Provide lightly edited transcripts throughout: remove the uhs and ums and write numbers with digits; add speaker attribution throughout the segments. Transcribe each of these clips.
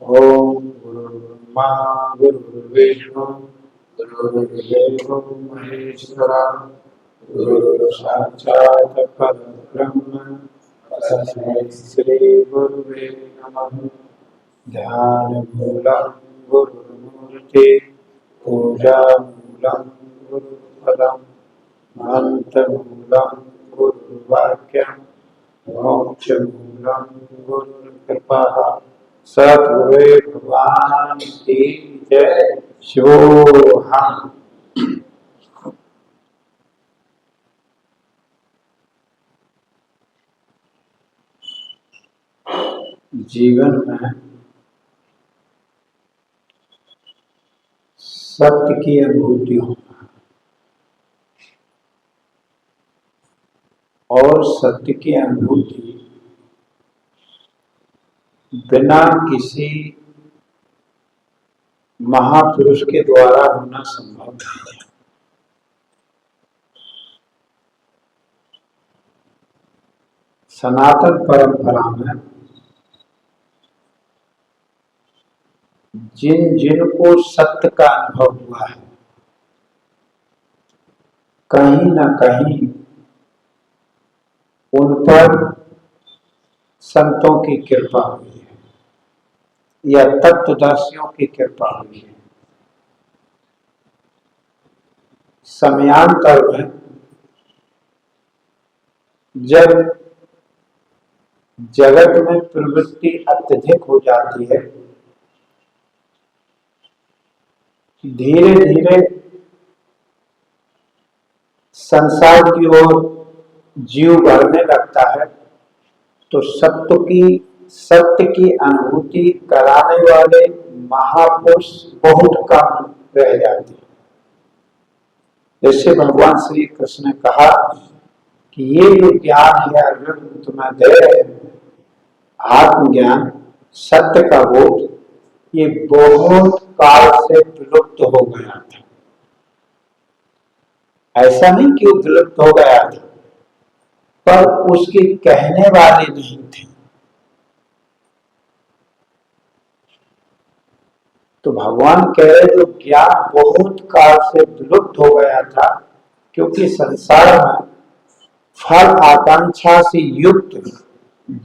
Speaker 1: ओम गुरुर्ब्रह्मा गुरुर्विष्णु गुरुर्देवो महेश्वरा गुरुर्साक्षात् परब्रह्म तस्मै श्री गुरुवे नमः। ध्यानमूलं गुरुर्मूर्ति पूजामूलं गुरुपदम् मंत्रमूलं गुरुर्वाक्यम् मोक्षमूलं गुरुर्कृपा। सद्गुरुवे भगवान की जय। शिवोहम। जीवन में सत्य की अनुभूति होना और सत्य की अनुभूति बिना किसी महापुरुष के द्वारा होना संभव नहीं है। सनातन परंपरा में जिन जिनको सत्य का अनुभव हुआ है, कहीं न कहीं उन पर संतों की कृपा हुई है या तत्वदर्शियों की कृपा हुई है। समयांतर में जब जगत में प्रवृत्ति अत्यधिक हो जाती है, धीरे धीरे संसार की ओर जीव बढ़ने लगता है, तो सत्य की अनुभूति कराने वाले महापुरुष बहुत कम रह जाते हैं। जैसे भगवान श्री कृष्ण ने कहा कि ये जो ज्ञान है अर्जुन तुम्हें दे रहे हैं, आत्मज्ञान सत्य का बोध, ये बहुत काल से विलुप्त हो गया था। ऐसा नहीं कि वो विलुप्त हो गया था, पर उसके कहने वाले नहीं थे। तो भगवान कह रहे जो ज्ञान बहुत काल से विलुप्त हो गया था, क्योंकि संसार में फल आकांक्षा से युक्त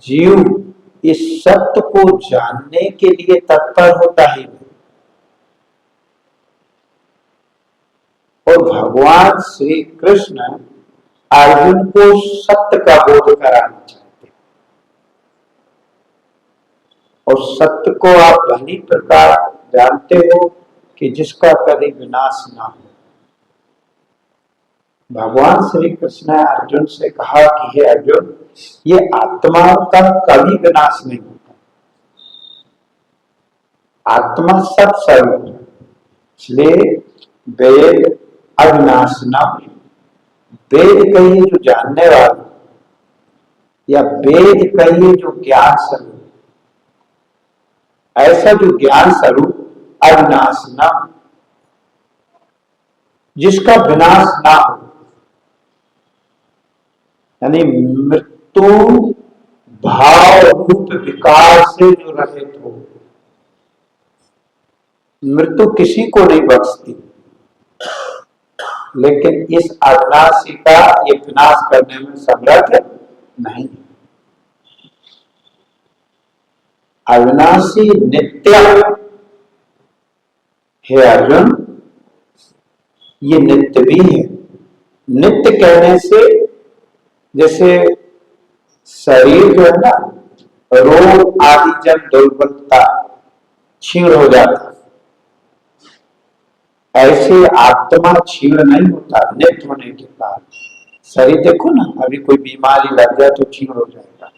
Speaker 1: जीव इस सत्य को जानने के लिए तत्पर होता ही नहीं। और भगवान श्री कृष्ण अर्जुन को सत्य का बोध कराना चाहते हैं। और सत्य को आप भली प्रकार जानते हो कि जिसका कभी विनाश ना हो। भगवान श्री कृष्ण ने अर्जुन से कहा कि हे अर्जुन, ये आत्मा का कभी विनाश नहीं होता। आत्मा सत स्वरूप है, इसलिए वेद अविनाशनम, वेद कहिए जो जानने वाला या वेद कहिए जो ज्ञान स्वरूप, ऐसा जो ज्ञान स्वरूप अविनाशनम, जिसका विनाश ना हो, यानी मृत्यु भाव रूप विकार से जो रहित हो। मृत्यु किसी को नहीं बख्शती, लेकिन इस अविनाशी का ये विनाश करने में समर्थ नहीं। अविनाशी नित्य है अर्जुन, ये नित्य भी है। नित्य कहने से जैसे शरीर जो है ना, रोग आदि जब दुर्बलता क्षीण हो जाता, ऐसे आत्मा क्षीण नहीं होता नित्य होने के बाद। शरीर देखो ना, अभी कोई बीमारी लग जाए तो क्षीण हो जाएगा,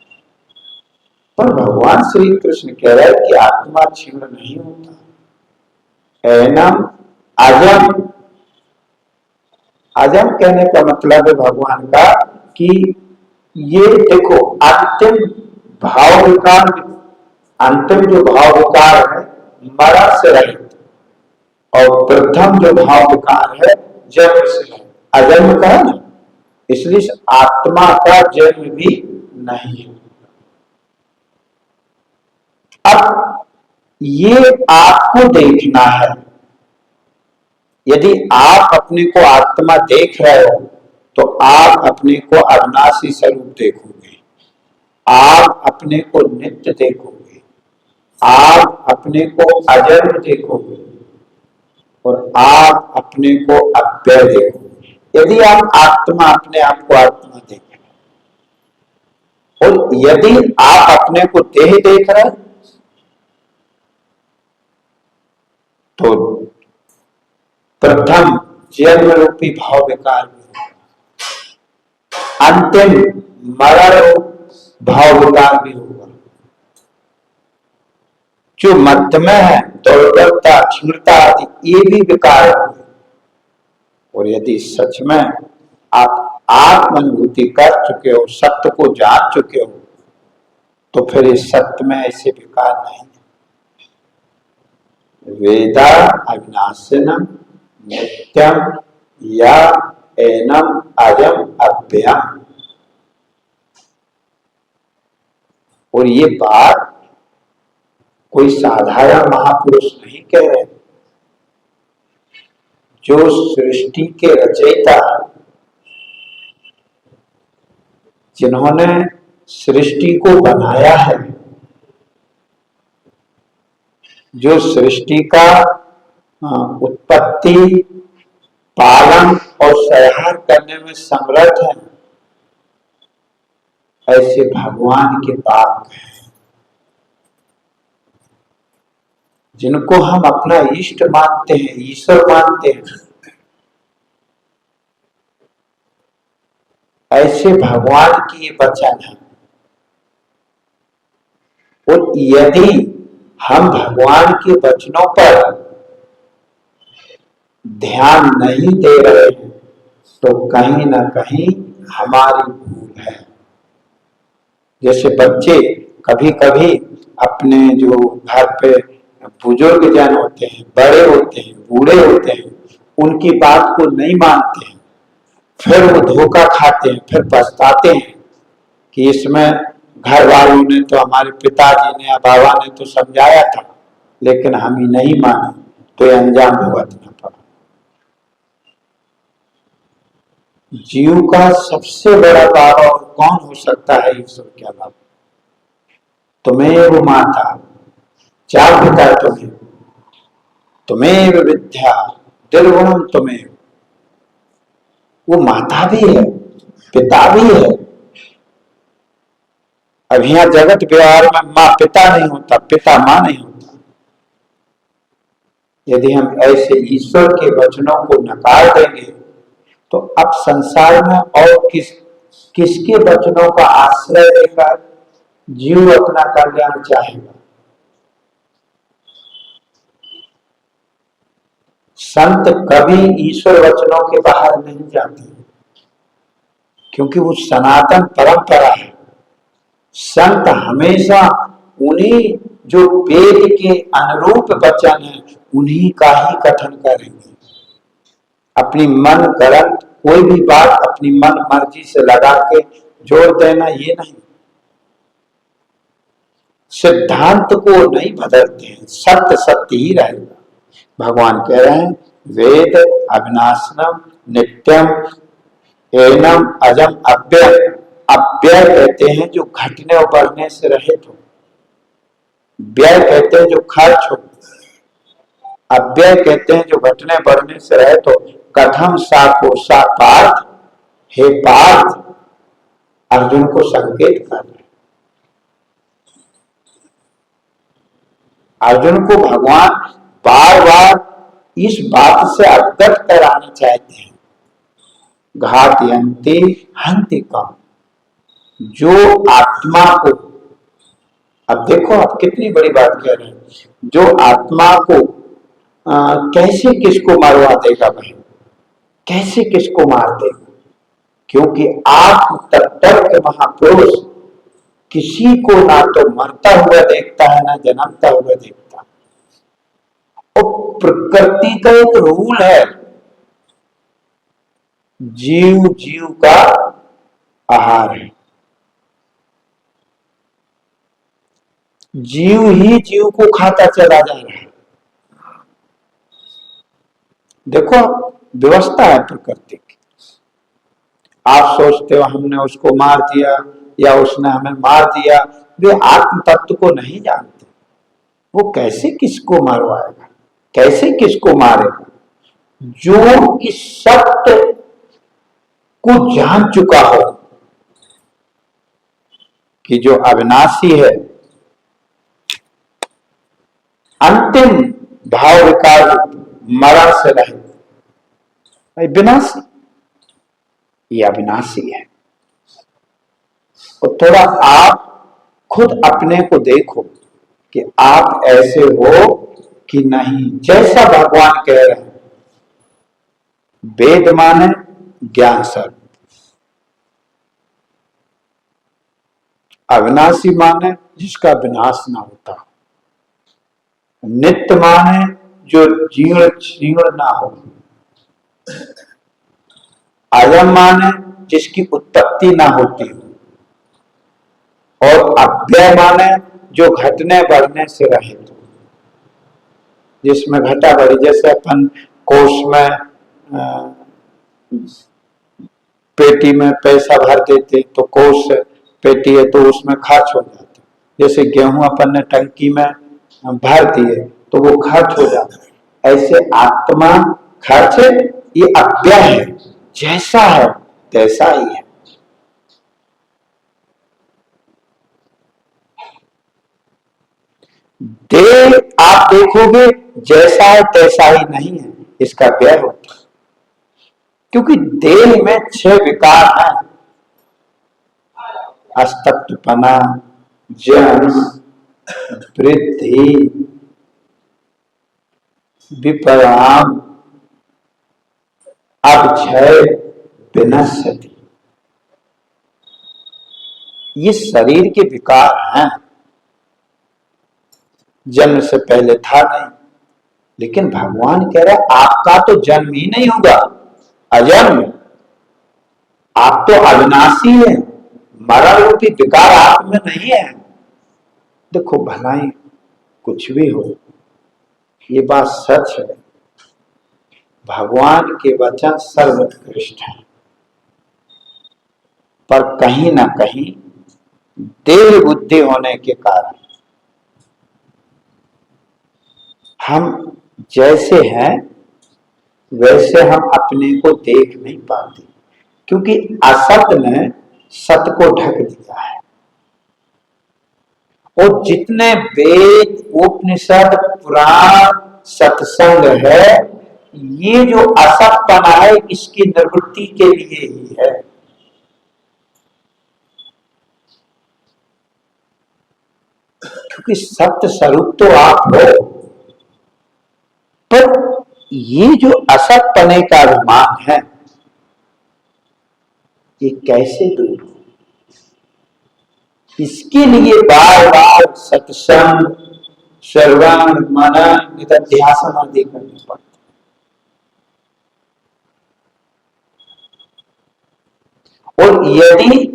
Speaker 1: पर भगवान श्री कृष्ण कह रहे हैं कि आत्मा क्षीण नहीं होता। एनम अजम, अजम कहने का मतलब है भगवान का कि ये देखो अंतिम भाव विकार, अंतिम जो भाव विकार है मरा से रहित, और प्रथम जो भाव विकार है जन्म से रहित, अजन्म का है ना, इसलिए आत्मा का जन्म भी नहीं है। अब ये आपको देखना है। यदि आप अपने को आत्मा देख रहे हो तो आप अपने को अविनाशी स्वरूप देखोगे, आप अपने को नित्य देखोगे, आप अपने को अजन्म देखोगे और आप अपने को अव्यय देखोगे। यदि आप आत्मा अपने आप को आत्मा देख रहे और यदि आप अपने को देह देख रहे तो प्रथम जन्म रूपी भाव विकार भी होगा, अंतिम मरण रूप भाव विकार भी होगा। जो मध्य में है दुर्बलता, क्षीणता आदि ये भी विकार होंगे। और यदि सच में आप आत्मानुभूति कर चुके हो, सत्य को जान चुके हो, तो फिर इस सत्य में ऐसे विकार नहीं है। वेदा अविनाशिनम नित्यम या एनम अजम अभ्यम। और ये बात कोई साधारण महापुरुष नहीं कह रहे, जो सृष्टि के रचयिता, जिन्होंने सृष्टि को बनाया है, जो सृष्टि का उत्पत्ति, पालन और संहार करने में समर्थ है, ऐसे भगवान के पाक हैं, जिनको हम अपना इष्ट मानते हैं, ईश्वर मानते हैं। ऐसे भगवान की ये वचन है। और यदि हम भगवान के वचनों पर ध्यान नहीं दे रहे हैं तो कहीं ना कहीं हमारी भूल है। जैसे बच्चे कभी कभी अपने जो घर पे बुजुर्ग जन होते हैं, बड़े होते हैं, बूढ़े होते हैं, उनकी बात को नहीं मानते हैं, फिर वो धोखा खाते हैं, फिर पछताते हैं कि इसमें घर वालों ने तो, हमारे पिताजी ने या बाबा ने तो समझाया था, लेकिन हम ही नहीं माने, तो ये अंजाम भुगतना पड़ा। जीव का सबसे बड़ा बाबा और कौन हो सकता है ईश्वर के अलावा? तुम्हें माता, चार पिता तुम्हें, तुम्हें विद्या दुर्गुणम तुम्हें। वो माता भी है, पिता भी है। अब यहाँ जगत व्यवहार में माँ पिता नहीं होता, पिता माँ नहीं होता। यदि हम ऐसे ईश्वर के वचनों को नकार देंगे तो अब संसार में और किसके वचनों का आश्रय लेकर जीव अपना कल्याण चाहेगा? संत कभी ईश्वर वचनों के बाहर नहीं जाते, क्योंकि वो सनातन परंपरा है। संत हमेशा उन्हीं जो वेद के अनुरूप वचन है उन्हीं का ही कथन करेंगे। अपनी मन गलत कोई भी बात अपनी मन मर्जी से लगा के जोड़ देना ये नहीं। सिद्धांत को नहीं बदलते हैं, सत्य सत्य ही रहेगा। भगवान कह रहे हैं वेद अविनाशनम नित्यम एनम अजम अव्यय। अव्यय कहते हैं जो घटने और बढ़ने से रहित हो, व्यय कहते हैं जो खर्च हो, अव्यय कहते हैं जो घटने बढ़ने से रहित हो। कथम साको सा पार्थ, हे पार्थ, अर्जुन को संकेत कर रहे। अर्जुन को भगवान बार बार इस बात से अवगत कराना चाहते हैं, घातयन्ति हन्ति कम। जो आत्मा को, अब देखो आप कितनी बड़ी बात कह रहे हैं, जो आत्मा को कैसे किसको मरवा देगा भाई, कैसे किसको मार देगा? क्योंकि आत्म तत्व के महापुरुष किसी को ना तो मरता हुआ देखता है, ना जन्मता हुआ देखता। और प्रकृति का एक रूल है, जीव जीव का आहार है। जीव ही जीव को खाता चला जा रहा है। देखो व्यवस्था है प्रकृति की। आप सोचते हो हमने उसको मार दिया या उसने हमें मार दिया, वे आत्म तत्व को नहीं जानते। वो कैसे किसको मारवाएगा, कैसे किसको मारेगा? जो इस सत्य को जान चुका हो कि जो अविनाशी है, अंतिम भाव विकार मरण से रहित, विनाशी, ये अविनाशी है। और थोड़ा आप खुद अपने को देखो कि आप ऐसे हो कि नहीं, जैसा भगवान कह रहे हैं। वेद माने ज्ञान सर्व, अविनाशी माने जिसका विनाश ना होता, नित्य माने जो जीर्ण शीर्ण ना हो, अयम माने जिसकी उत्पत्ति ना होती हो, और अव्यय माने जो घटने बढ़ने से रहित हो, जिसमें घटा बढ़ी। जैसे अपन कोष में पेटी में पैसा भर देते तो कोष पेटी है तो उसमें खर्च हो जाते। जैसे गेहूं अपन ने टंकी में भर दिए तो वो खर्च हो जाता। ऐसे आत्मा खर्च, ये अव्यय है, जैसा है तैसा ही है। देह आप देखोगे जैसा है तैसा ही नहीं है, इसका व्यय होता है। क्योंकि देह में 6 विकार हैं, अस्तत्वपना, जन्म, वृद्धि, विपराम, अपक्षय, विनश्यति। ये शरीर के विकार हैं, जन्म से पहले था नहीं। लेकिन भगवान कह रहा है आपका तो जन्म ही नहीं होगा, अजन्म, आप तो अविनाशी है, मरण रूपी विकार आप में नहीं है। देखो भलाई कुछ भी हो, ये बात सच है, भगवान के वचन सर्वोत्कृष्ट है। पर कहीं ना कहीं देह बुद्धि होने के कारण हम जैसे हैं वैसे हम अपने को देख नहीं पाते, क्योंकि असत ने सत को ढक दिया है। और जितने वेद, उपनिषद, पुराण, सत्संग है, ये जो असतपना है इसकी निवृत्ति के लिए ही है। क्योंकि सत्य स्वरूप तो आप हो, पर ये जो असतपने का अभिमान है ये कैसे दूर हो? इसके लिए बार बार सत्संग, श्रवण, मनन, निधिध्यासन आदि करने पड़ते। और यदि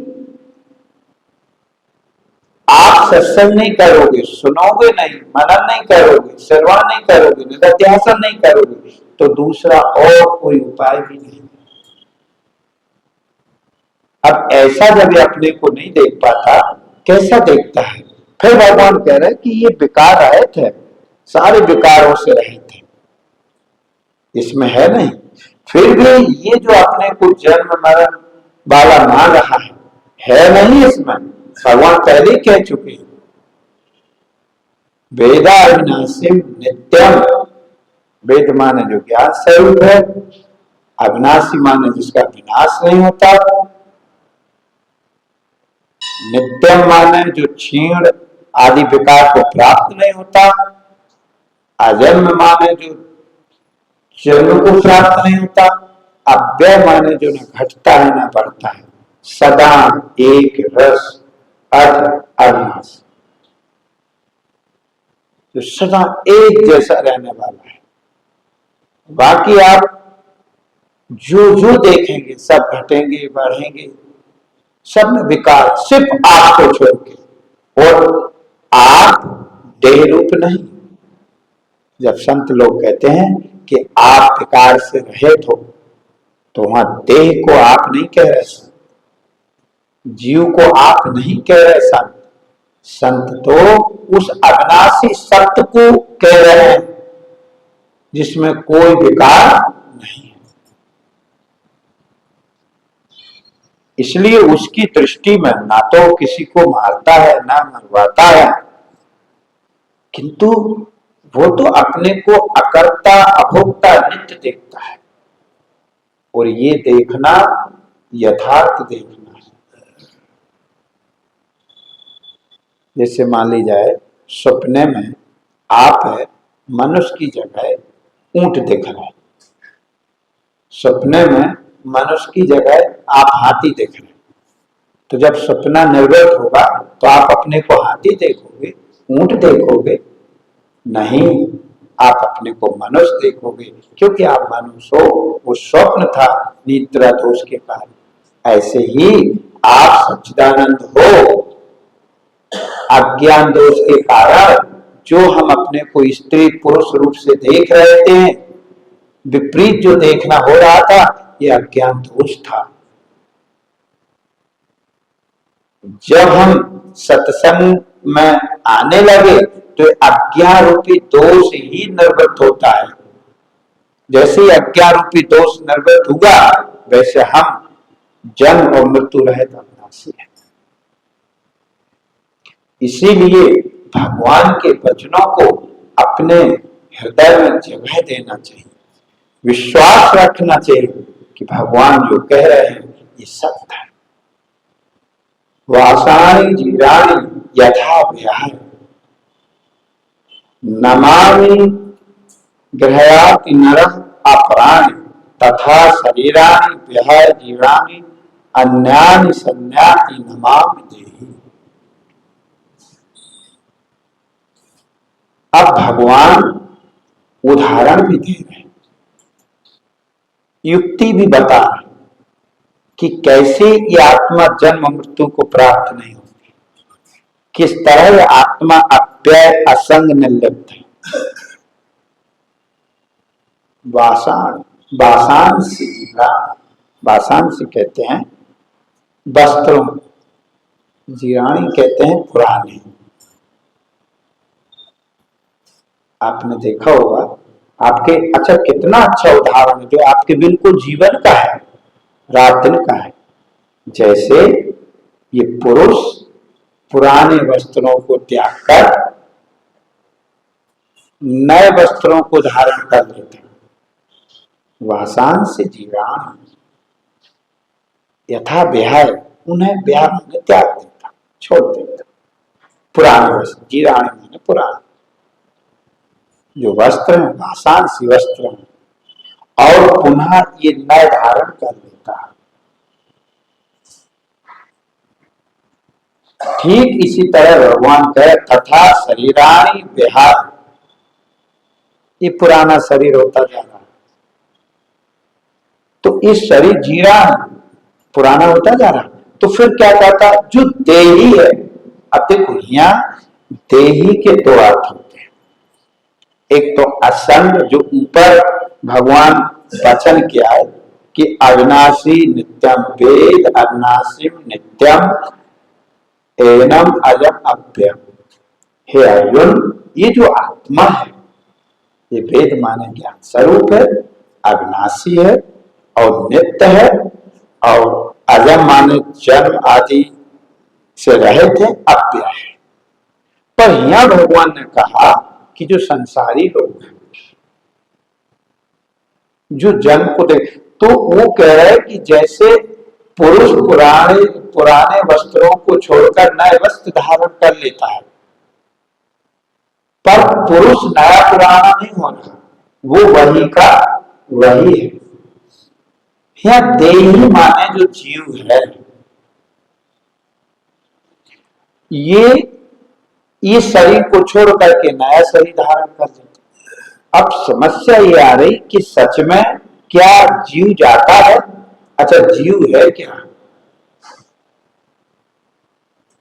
Speaker 1: आप सत्संग नहीं करोगे, सुनोगे नहीं, मनन नहीं करोगे, श्रवण नहीं करोगे, निधिध्यासन नहीं करोगे, तो दूसरा और कोई उपाय भी नहीं। अब ऐसा जब ये अपने को नहीं देख पाता, कैसा देखता है? फिर भगवान कह रहे हैं कि ये विकार रहित है, सारे विकारों से रहित है, इसमें है नहीं। फिर भी ये जो अपने को जन्म मरण वाला मान रहा है नहीं इसमें। भगवान पहले कह चुके हैं, वेदा अविनाशी नित्यम, वेद माने जो ज्ञान स्वरूप है, अविनाशी माने जिसका विनाश नहीं होता, नित्यम माने जो क्षीण आदि विकार को प्राप्त नहीं होता, अजन्म माने जो जन्म को प्राप्त नहीं होता, अव्यय माने जो न घटता है न बढ़ता है, सदा एक रस अर्थ अविनाश, जो सदा एक जैसा रहने वाला है। बाकी आप जो जो देखेंगे सब घटेंगे बढ़ेंगे, सब में विकार, सिर्फ आपको छोड़ के। और आप देह रूप नहीं। जब संत लोग कहते हैं कि आप विकार से रहित हो, तो वहां देह को आप नहीं कह रहे, जीव को आप नहीं कह रहे संत। संत तो उस अविनाशी सत्य को कह रहे हैं जिसमें कोई विकार नहीं है। इसलिए उसकी दृष्टि में ना तो किसी को मारता है ना मरवाता है, किंतु वो तो अपने को अकर्ता अभोक्ता नित्य देखता है। और ये देखना यथार्थ देखना है। जैसे मान ली जाए सपने में आप है, मनुष्य की जगह ऊंट दिख रहा है। सपने में मनुष्य की जगह आप हाथी देख रहे हैं। तो जब सपना निर्गत होगा तो आप अपने को हाथी देखोगे, ऊंट देखोगे नहीं, आप अपने को मनुष्य देखोगे, क्योंकि आप मनुष्य हो। वो स्वप्न था निद्रा दोष के कारण। ऐसे ही आप सच्चिदानंद हो, अज्ञान दोष के कारण जो हम अपने को स्त्री पुरुष रूप से देख रहे थे, विपरीत जो देखना हो रहा था, ये अज्ञान दोष था। जब हम सत्संग में आने लगे तो अज्ञान रूपी दोष ही निर्वृत्त होता है। जैसे ही अज्ञान रूपी दोष निर्वृत्त हुआ, वैसे हम जन्म और मृत्यु रहित अविनाशी है। इसीलिए भगवान के वचनों को अपने हृदय में जगह देना चाहिए, विश्वास रखना चाहिए कि भगवान जो कह रहे हैं ये सत्य है। वासानि जीराणि यथा विहाय नमामि गृह्णाति नरः अपराणि तथा शरीराणि विहाय जीवाणि अन्यानि संयाति नमामि देहि। अब भगवान उदाहरण भी दे रहे हैं, युक्ति भी बता रहे हैं कि कैसे ये आत्मा जन्म मृत्यु को प्राप्त नहीं होती, किस तरह ये आत्मा अव्यय असंग निर्लिप्त है। वासांसी, वासांसी कहते हैं वस्त्रों, जीराणी कहते हैं पुराने। आपने देखा होगा आपके, अच्छा कितना अच्छा उदाहरण है जो आपके बिल्कुल जीवन का है, रात दिन का है। जैसे ये पुरुष पुराने वस्त्रों को त्याग कर नए वस्त्रों को धारण कर लेते हैं। वासांसी जीवाण यथा विहाय, उन्हें विहार में त्याग देता, छोड़ देता। पुराने वस्त्र, जीराणी माने पुराने जो वस्त्र है, वासांसी वस्त्र है, और पुनः ये नए धारण कर लेता है। ठीक इसी तरह भगवान कहे तथा शरीराणि विहाय, ये पुराना शरीर होता जा रहा है, तो इस शरीर जीरा पुराना होता जा रहा है। तो फिर क्या कहता, जो देही है। अब देखो यहाँ देही के दो अर्थ होते हैं, एक तो असंग, जो ऊपर भगवान वचन किया है कि अविनाशी नित्यम वेद अविनाशीम नित्यम एनम अजम अव्ययम। हे अर्जुन, ये जो आत्मा है ये वेद माने ज्ञान स्वरूप है, अविनाशी है और नित्य है, और अजम माने जन्म आदि से रहित है, अव्यय है। पर यहां भगवान ने कहा कि जो संसारी लोग हैं, जो जन्म को देख, तो वो कह रहे हैं कि जैसे पुरुष पुराने वस्त्रों को छोड़कर नए वस्त्र धारण कर लेता है, पर पुरुष नया पुराना नहीं होना, वो वही का वही है। यहाँ देही माने जो जीव है, ये शरीर को छोड़ करके नया शरीर धारण कर लेता। अब समस्या ये आ रही कि सच में क्या जीव जाता है? अच्छा, जीव है क्या?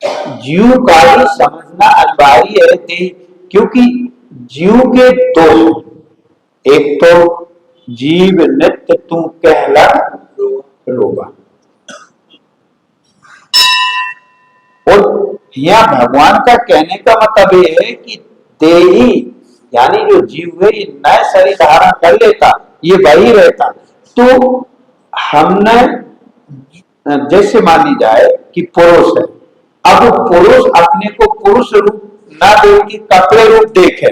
Speaker 1: जीव का ही समझना अनिवार्य है क्योंकि जीव के दो हैं। एक तो जीव नित्य तू कहला रोगा, और यहाँ भगवान का कहने का मतलब ये है कि देही यानी जो जीव है ये नए शरीर धारण कर लेता, ये वही रहता। तो हमने जैसे मान ली जाए कि पुरुष है, अब पुरुष अपने को पुरुष रूप ना देख के कपड़े रूप देखे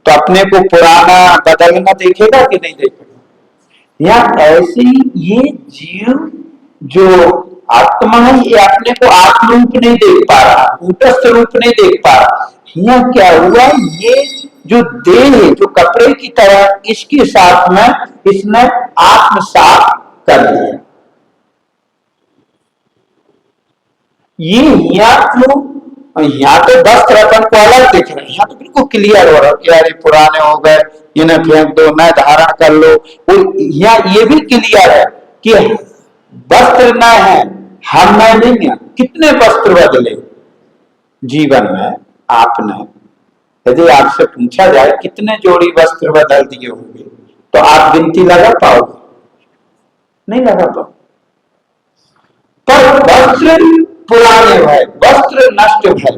Speaker 1: तो अपने को पुराना बदलना देखेगा कि नहीं देखेगा। या ऐसे ये जीव जो आत्मा है ये अपने को आत्म रूप नहीं देख पा रहा, कूटस्थ रूप नहीं देख पा रहा। यहाँ क्या हुआ, ये जो देह है जो कपड़े की तरह, इसके साथ में इसने आत्मसात कर लिया। ये यहाँ तो वस्त्र अपन को अलग दिख रहे हैं, यहाँ तो बिल्कुल क्लियर हो रहा है कि अरे पुराने हो गए, इन्हें फेंक दो, नए धारण कर लो। यहाँ ये भी क्लियर है कि वस्त्र न है, हम नहीं है। कितने वस्त्र बदले जीवन में आपने, यदि आपसे पूछा जाए कितने जोड़ी वस्त्र बदल दिए होंगे तो आप गिनती लगा पाओगे? नहीं लगा पाओ। पर वस्त्र पुराने भय, वस्त्र नष्ट भय,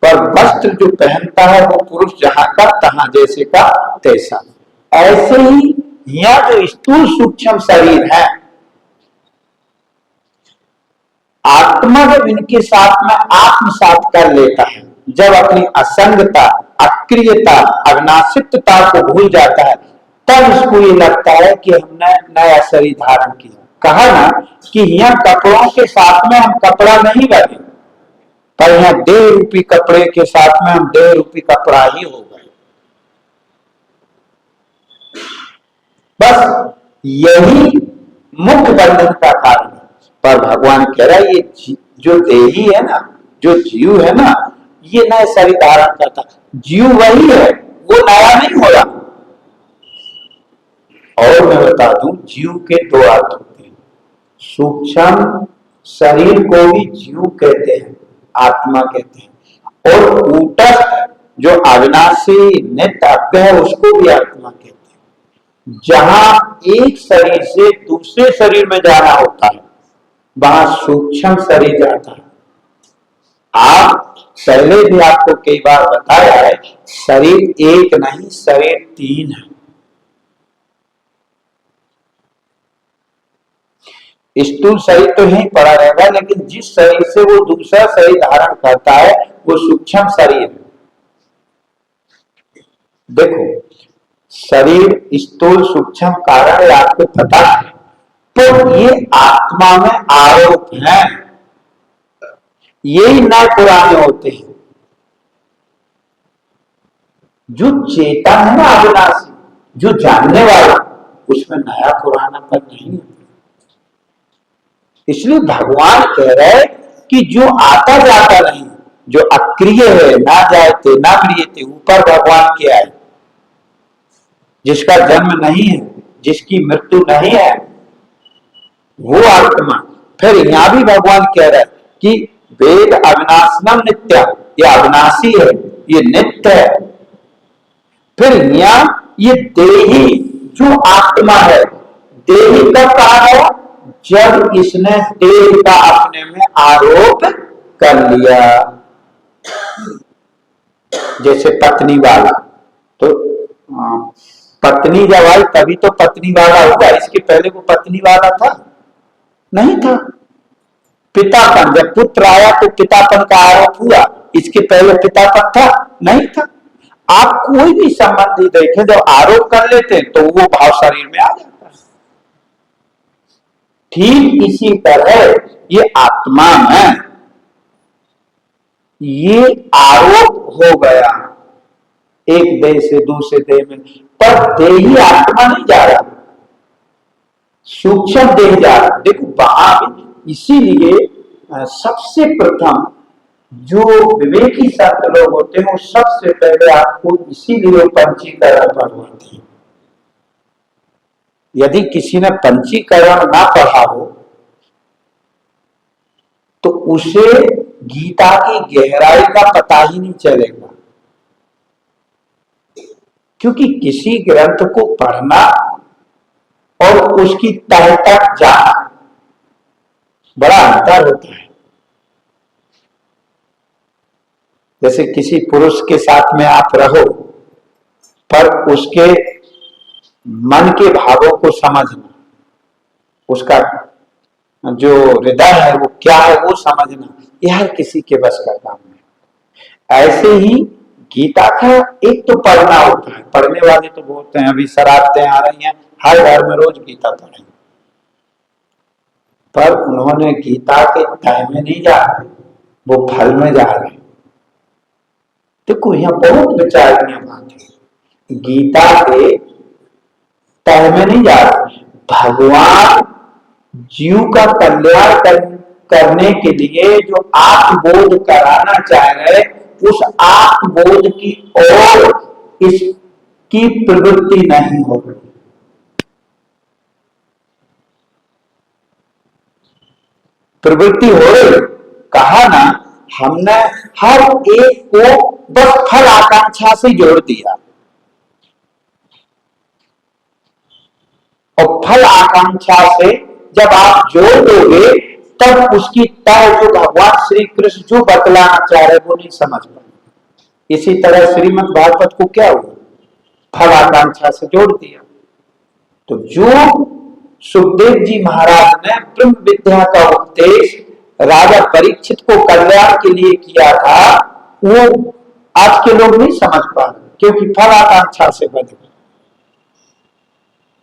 Speaker 1: पर वस्त्र जो पहनता है वो पुरुष जहां का तहां जैसे का तैसा। ऐसे ही यह जो स्थूल सूक्ष्म शरीर है, आत्मा जब इनके साथ में आत्मसात कर लेता है, जब अपनी असंगता, अक्रियता, अविनाशित्वता को भूल जाता है, तब उसको ये लगता है कि हमने नया शरीर धारण किया। कहा ना कि यहाँ कपड़ों के साथ में हम कपड़ा नहीं बने, पर यहाँ देह रूपी कपड़े के साथ में हम देह रूपी कपड़ा ही हो गए। बस यही मुख्य बंधन का कारण है। पर भगवान कह रहा है ये जो देही है ना, जो जीव है ना, ये नया शरीर धारण करता। जीव वही है, वो नया नहीं हो रहा। और मैं बता दूं, जीव के दो अर्थ होते हैं। सूक्ष्म शरीर को भी जीव कहते हैं, आत्मा कहते हैं, और कूटस्थ जो अविनाशी नित्य अज्ञ है उसको भी आत्मा कहते हैं। जहां एक शरीर से दूसरे शरीर में जाना होता है वहां सूक्ष्म शरीर जाता है। आप पहले भी आपको कई बार बताया है, शरीर एक नहीं, शरीर तीन है। स्थूल शरीर तो यहीं पड़ा रहेगा, लेकिन जिस शरीर से वो दूसरा शरीर धारण करता है वो सूक्ष्म शरीर है। देखो, शरीर स्थूल सूक्ष्म कारण आपको पता है, तो ये आत्मा में आरोप है, यही नए पुराने होते हैं। जो चेतन है ना अविनाशी, जो जानने वाला, उसमें नया पुरानापन नहीं है। इसलिए भगवान कह रहे कि जो आता जाता नहीं, जो अक्रिय है, ना जायते ना म्रियते, ऊपर भगवान के आए, जिसका जन्म नहीं है, जिसकी मृत्यु नहीं है, वो आत्मा। फिर यहां भी भगवान कह रहे कि वेद अविनाशनम नित्य, ये अविनाशी है, ये नित्य है। फिर यहाँ ये देही जो आत्मा है, देही कब कहा गया? जब इसने देह का अपने में आरोप कर लिया। जैसे पत्नी वाला, तो पत्नी जब आई तभी तो पत्नी वाला हुआ, इसके पहले वो पत्नी वाला था नहीं था। पितापन, जब पुत्र आया तो पितापन का आरोप हुआ, इसके पहले पितापन था नहीं था। आप कोई भी संबंधी देखें, जब आरोप कर लेते हैं तो वो भाव शरीर में आ जाता है। ठीक इसी तरह ये आत्मा में ये आरोप हो गया, एक देह से दूसरे देह में, पर देही आत्मा नहीं जा रहा, सूक्ष्म देह जा रहा। देखो वहां इसीलिए सबसे प्रथम जो विवेकी संत लोग होते हैं वो सबसे पहले आपको इसीलिए पंचीकरण पढ़वाते हैं। यदि किसी ने पंचीकरण ना पढ़ा हो तो उसे गीता की गहराई का पता ही नहीं चलेगा। क्योंकि किसी ग्रंथ को पढ़ना और उसकी तह तक जाना बड़ा अंतर होता है। जैसे किसी पुरुष के साथ में आप रहो, पर उसके मन के भावों को समझना, उसका जो हृदय है वो क्या है वो समझना, यह हर किसी के बस का काम है। ऐसे ही गीता का एक तो पढ़ना होता है, पढ़ने वाले तो बोलते हैं अभी शरारतें आ रही हैं, हर घर में रोज गीता पढ़ें, पर उन्होंने गीता के तह में नहीं जा रहे, वो फल में जा रहे हैं। देखो यहाँ बहुत विचारणीय बात है, गीता के तह में नहीं जा रहे, भगवान जीव का कल्याण करने के लिए जो आत्मबोध कराना चाह रहे, उस आत्मबोध की ओर इसकी प्रवृत्ति नहीं हो रही। प्रवृत्ति हो रही, कहा ना हमने हर एक को बस फल आकांक्षा से जोड़ दिया, और फल आकांक्षा से जब आप जोड़ दोगे तब उसकी तय जो भगवान श्री कृष्ण जो बतलाना चाह रहे वो नहीं समझ पाए। इसी तरह श्रीमद् भागवत को क्या हुआ, फल आकांक्षा से जोड़ दिया। तो जो सुखदेव जी महाराज ने ब्रह्म विद्या का उपदेश राजा परीक्षित को कल्याण के लिए किया था, वो आज के लोग नहीं समझ पा रहे, क्योंकि फल आकांक्षा से बंध गए।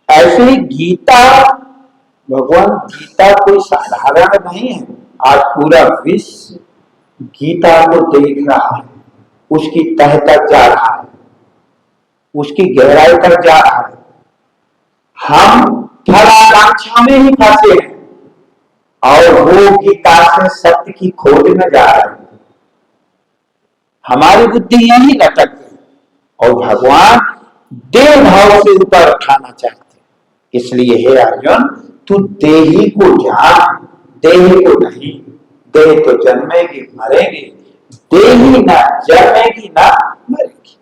Speaker 1: ऐसे ही गीता, भगवान गीता कोई साधारण नहीं है। आज पूरा विश्व गीता को देख रहा है, उसकी तह तक जा रहा है, उसकी गहराई तक जा रहा है। हम फल आकांक्षा में ही फंसे हैं और वो गीता से सत्य की खोज में जा रहे हैं। हमारी बुद्धि यही लटक गई और भगवान देह भाव से ऊपर उठाना चाहते। इसलिए हे अर्जुन, तू देही को जान, देह को नहीं। देह तो जन्मेगी मरेगी, देही ना जन्मेगी ना मरेगी।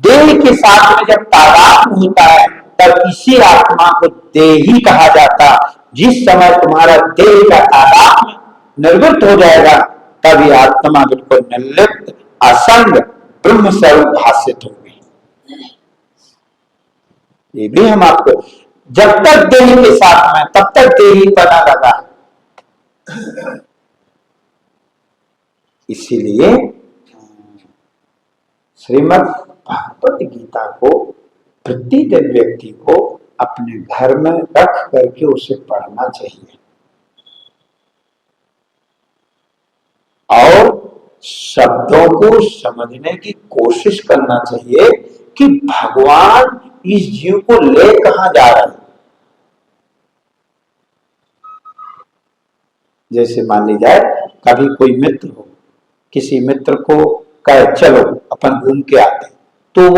Speaker 1: देह के साथ में जब तादात्म्य होता है तब इसी आत्मा को देही कहा जाता। जिस समय तुम्हारा देह का तादात्म्य निर्वृत्त हो जाएगा तब ये आत्मा बिल्कुल निर्लिप्त असंग ब्रह्म स्वरूप भाषित होगी। ये भी हम आपको, जब तक देही के साथ में तब तक देही पना लगा। इसीलिए श्रीमद् भागवत गीता को प्रतिदिन व्यक्ति को अपने घर में रख करके उसे पढ़ना चाहिए और शब्दों को समझने की कोशिश करना चाहिए कि भगवान इस जीव को ले कहां जा रहे हैं। जैसे मान ली जाए कभी कोई मित्र हो, किसी मित्र को कहे चलो अपन घूम के आते, तो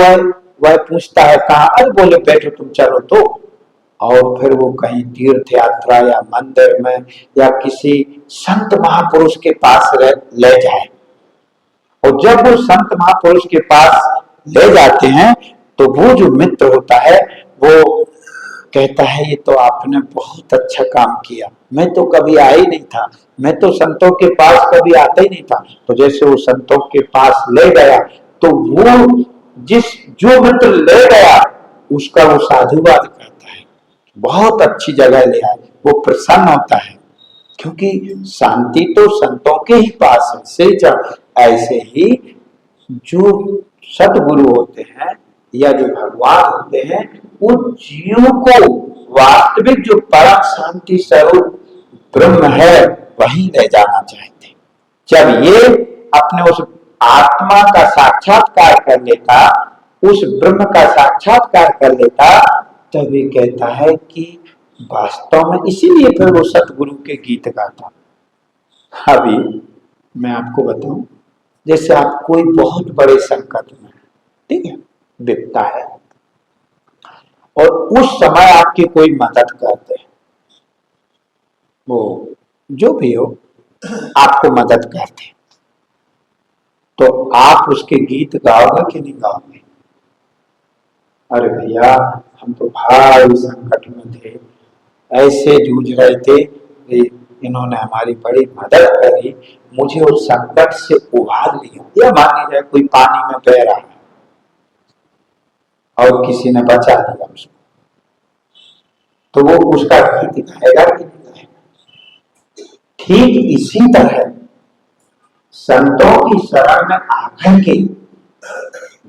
Speaker 1: वह पूछता है कहाँ, अरे बोले बैठो तुम चलो तो, और फिर वो कहीं तीर्थ यात्रा या मंदिर में या किसी संत महापुरुष के पास ले जाए। और जब वो संत महापुरुष के पास ले जाते हैं तो वो जो मित्र होता है वो कहता है ये तो आपने बहुत अच्छा काम किया, मैं तो कभी आ ही नहीं था, मैं तो संतों के पास कभी आता ही नहीं था। तो जैसे वो संतों के पास ले गया तो वो जो मित्र ले गया उसका वो साधुवाद करता है, बहुत अच्छी जगह ले आए, वो प्रसन्न होता है, क्योंकि शांति तो संतों के ही पास है। से ऐसे ही जो सदगुरु होते हैं या जो भगवान होते हैं वो जीव को वास्तविक जो परम शांति स्वरूप ब्रह्म है वही ले जाना चाहते हैं। जब ये अपने उस आत्मा का साक्षात्कार कर लेता, उस ब्रह्म का साक्षात्कार कर लेता, तब ये कहता है कि वास्तव में, इसीलिए फिर वो सतगुरु के गीत गाता। अभी मैं आपको बताऊं, जैसे आप कोई बहुत बड़े संकट में, ठीक है, विपदा है और उस समय आपकी कोई मदद करते हैं, वो जो भी हो आपको मदद करते, तो आप उसके गीत गाओगे कि नहीं गाओगे? अरे भैया हम तो भारी संकट में थे, ऐसे जूझ रहे थे कि इन्होंने हमारी बड़ी मदद करी, मुझे उस संकट से उबार लिया। या मान लीजिए कोई पानी में बह रहा है और किसी ने बचा दिया उसको, तो वो उसका गीत गाएगा कि नहीं गाएगा? ठीक इसी तरह संतों की शरण में आकर के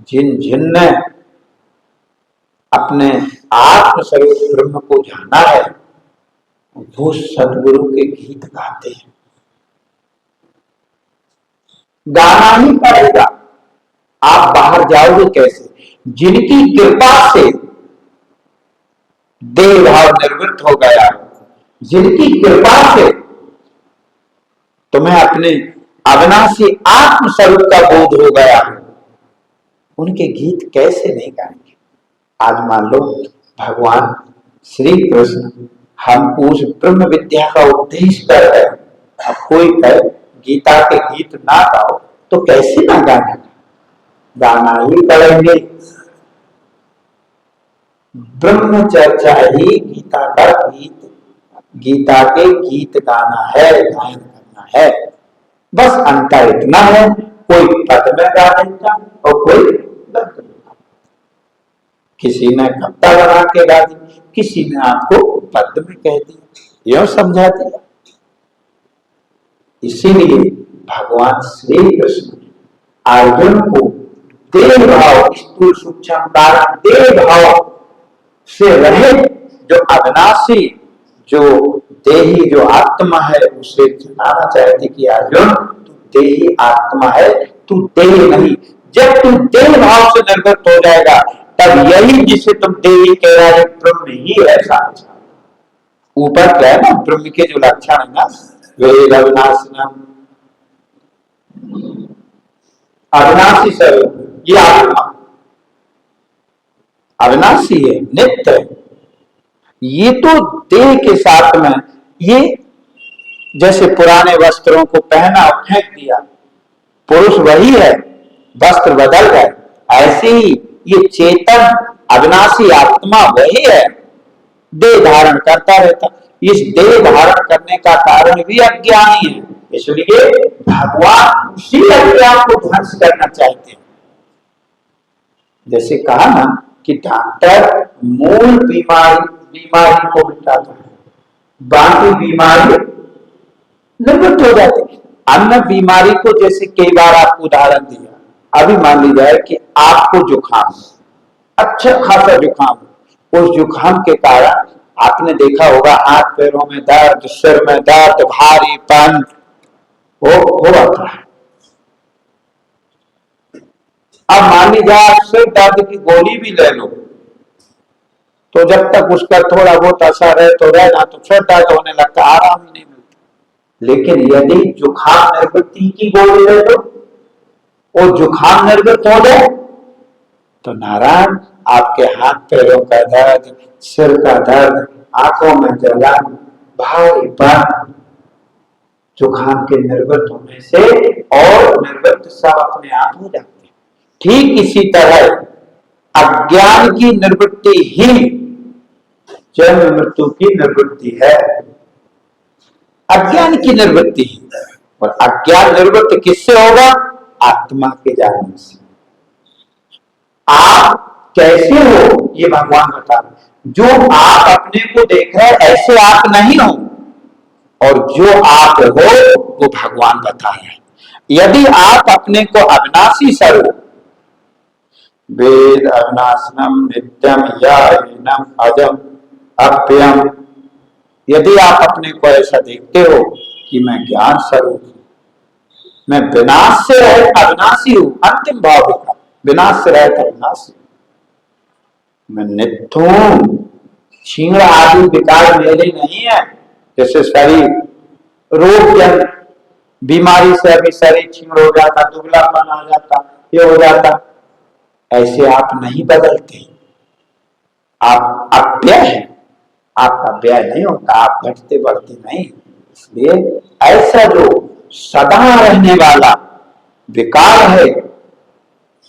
Speaker 1: जिन जिन ने अपने आत्म स्वरूप ब्रह्म को जाना है, वो सदगुरु के गीत गाते हैं। गाना ही पड़ेगा, आप बाहर जाओगे कैसे? जिनकी कृपा से देह भाव निर्वृत्त हो गया, जिनकी कृपा से तुम्हें अपने अविनाशी आत्म स्वरूप का बोध हो गया, उनके गीत कैसे नहीं गाएंगे? आज मान लो भगवान श्री कृष्ण हमको उस ब्रह्म विद्या का उपदेश कर रहे हैं, अब कोई कहे गीता के गीत ना गाओ, तो कैसे ना गाना? गाना ही पड़ेंगे। ब्रह्म चर्चा ही गीता का गीत, गीता के गीत गाना है, गायन करना है। बस अंतर इतना है, कोई पद में गा देता और कोई गद्य में। किसी ने कविता बना के गा दी, किसी ने आपको पद में कह दिया, यह समझा दिया। इसीलिए भगवान श्री कृष्ण अर्जुन को देह भाव, स्थूल सूक्ष्म कारण देह भाव से रहे, जो अविनाशी, जो देही, जो आत्मा है, उसे जताना चाहते कि अर्जुन तू देही आत्मा है, तू देह नहीं। जब तू देह भाव से निर्गत हो जाएगा, तब यही जिसे तुम देही कह रहा है ब्रह्म ही है साक्षात। ऊपर क्या है ना, ब्रह्म के जो लक्षण है ना, वेद अविनाशनम, अविनाशी स्वरूप, ये आत्मा अविनाशी है, नित्य है। ये तो देह के साथ में, ये जैसे पुराने वस्त्रों को पहना और फेंक दिया, पुरुष वही है, वस्त्र बदल गए, ऐसे ही ये चेतन अविनाशी आत्मा वही है, देह धारण करता रहता। इस देह धारण करने का कारण भी अज्ञानी है, इसलिए भगवान उसी अज्ञान को ध्वंस करना चाहते हैं। जैसे कहा ना कि डॉक्टर मूल बीमारी को मिटाता है, बाकी बीमारी निवृत्त हो जाती है। अन्य बीमारी को जैसे कई बार आपको उदाहरण दिया, अभी मान ली जाए कि आपको जुकाम, अच्छा खासा जुकाम, उस जुकाम के कारण आपने देखा होगा हाथ पैरों में दर्द, सिर में दर्द, भारीपन हो आता है। अब मान लीजिए आप सिर दर्द की गोली भी ले लो, तो जब तक उसका थोड़ा बहुत असर है तो रहना, तो फिर दर्द होने लगता, आराम ही नहीं मिलता। लेकिन यदि जुकाम निर्वृत्ति की गोली ले लो और जुकाम निर्वृत्त हो जाए, तो नारायण आपके हाथ पैरों का दर्द, सिर का दर्द, आंखों में जलन, भारीपन, जुकाम के निर्वृत्त होने से और निर्वृत्त सब अपने आप हो जाते हैं। ठीक इसी तरह अज्ञान की निवृत्ति ही जन्म मृत्यु की निवृत्ति है, अज्ञान की निवृत्ति ही। और अज्ञान निवृत्त किससे होगा? आत्मा के जानने से। आप कैसे हो ये भगवान बता रहे, जो आप अपने को देख रहे हैं ऐसे आप नहीं हो, और जो आप हो वो भगवान बता रहे हैं। यदि आप अपने को अविनाशी स्वरूप, वेद अविनाशनम नित्यम यानम अजम अप्यम, यदि आप अपने को ऐसा देखते हो कि मैं ज्ञान स्वरूप हूं, मैं विनाश से रहित अविनाशी हूं, अंतिम भाव का विनाश से रहित अविनाशी, मैं नित्य हूं, क्षीण आदि विकार मेरे नहीं है। जैसे शरीर रोग जन बीमारी से अभी शरीर क्षीण हो जाता, दुबलापन आ जाता, ये हो जाता, ऐसे आप नहीं बदलते, आप अव्यय हैं, आपका व्यय नहीं होता, आप घटते बढ़ते नहीं। इसलिए ऐसा जो सदा रहने वाला विकार है,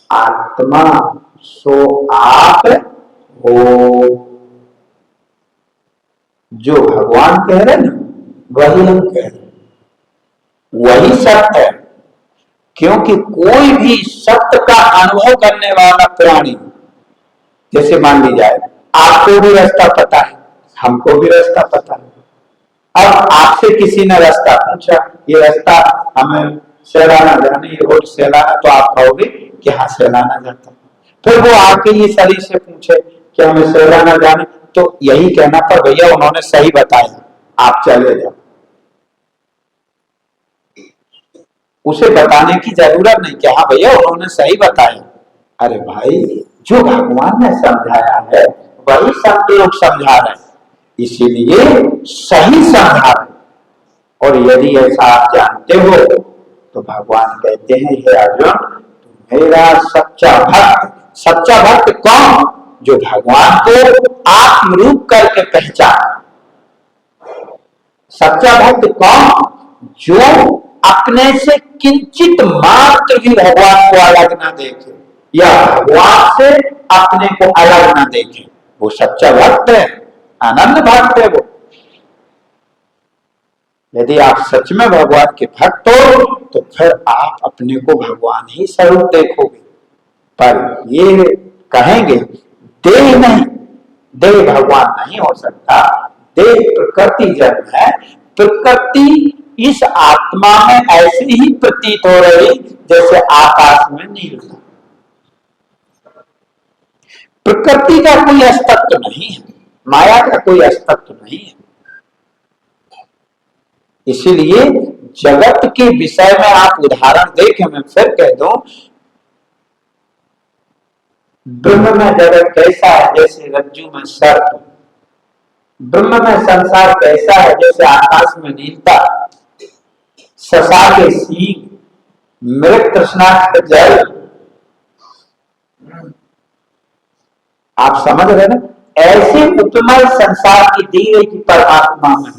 Speaker 1: आत्मा सो आप हो, जो भगवान कह रहे ना वही हम कह रहे, वही सत्य है। क्योंकि कोई भी सत्य का अनुभव करने वाला प्राणी, जैसे मान ली जाए आपको भी रास्ता पता है, हमको भी रास्ता पता है, अब आपसे किसी ने रास्ता पूछा, ये रास्ता हमें सैलाना जाने, ये रोड सैलाना, तो आप कहोगे कि हाँ सैलाना जाता। फिर वो आपके ये शरीर से पूछे कि हमें सैलाना जाने, तो यही कहना पर भैया उन्होंने सही बताया, आप चले जाओ। उसे बताने की जरूरत नहीं कि हाँ भैया उन्होंने सही बताया। अरे भाई, जो भगवान ने समझाया है वही सब लोग समझा रहे हैं, इसीलिए सही समझा रहे। और यदि ऐसा आप जानते हो तो भगवान कहते हैं, हे अर्जुन मेरा सच्चा भक्त, सच्चा भक्त कौन? जो भगवान को आत्म रूप करके पहचान। सच्चा भक्त कौन? जो अपने से किंचित मात्र भी भगवान को अलग ना देखे, या भगवान से अपने को अलग ना देखे, वो सच्चा भक्त है, आनंद भक्त है वो। यदि आप सच में भगवान के भक्त हो तो फिर आप अपने को भगवान ही स्वरूप देखोगे। पर ये कहेंगे देह नहीं, देह भगवान नहीं हो सकता, देह प्रकृति जन्म है, प्रकृति इस आत्मा में ऐसी ही प्रतीत हो रही जैसे आकाश में नीलता। प्रकृति का कोई अस्तित्व नहीं है, माया का कोई अस्तित्व नहीं है। इसीलिए जगत के विषय में आप उदाहरण देखें, मैं फिर कह दूं, ब्रह्म में जगत कैसा है जैसे रज्जु में सर्प, ब्रह्म में संसार कैसा है जैसे आकाश में नीलता, ससा के सींग, मृग तृष्णा का जल। आप समझ रहे ना, ऐसे उपमा संसार की दी गई कि परमात्मा में।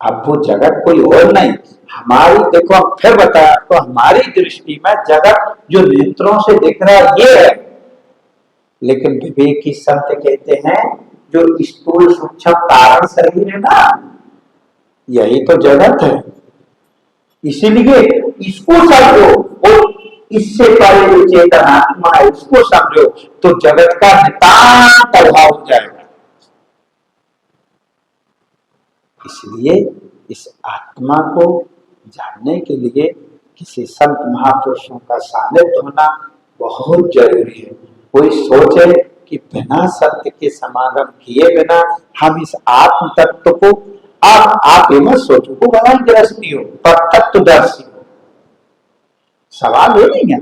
Speaker 1: अब वो जगत कोई और नहीं, हमारी, देखो हम फिर बताया तो हमारी दृष्टि में जगत जो नेत्रों से दिख रहा है ये है, लेकिन विवेकी संत कहते हैं जो स्थूल सूक्ष्म कारण शरीर है ना, यही तो जगत है। इसीलिए इसको समझो, और इससे परे जो चेतन आत्मा है उसको समझो तो जगत का नितांत अभाव हो जाएगा। इसलिए इस आत्मा को जानने के लिए किसी संत महापुरुषों का सानिध्य होना बहुत जरूरी है। कोई सोचे कि बिना सत्य के समागम किए बिना हम इस आत्म तत्व को, आप मत सोचो को भलाई दृष्टि हो पर तत्वदर्शी हो, सवाल ये नहीं है,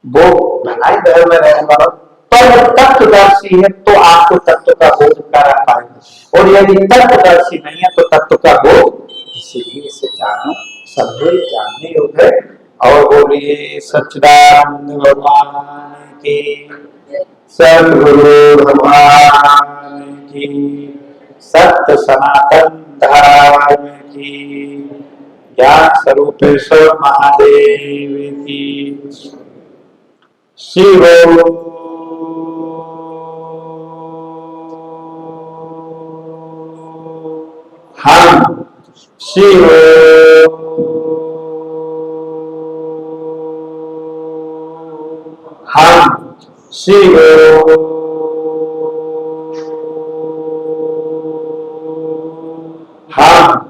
Speaker 1: वो भलाई धर्म में रहने वाला पर तत्वदर्शी है तो आपको तत्व का बोध करा पाएगा, और यदि तत्वदर्शी नहीं है तो तत्व का बोध, इसीलिए इसे जानो, सब जानने योग्य है। और बोलिए सच्चिदानंद भगवान की, सद्गुरु भगवान की, सत्य सनातन धर्म की, ज्ञान स्वरूपेश्वर महादेव की। शिव हम शिव हम शिव हम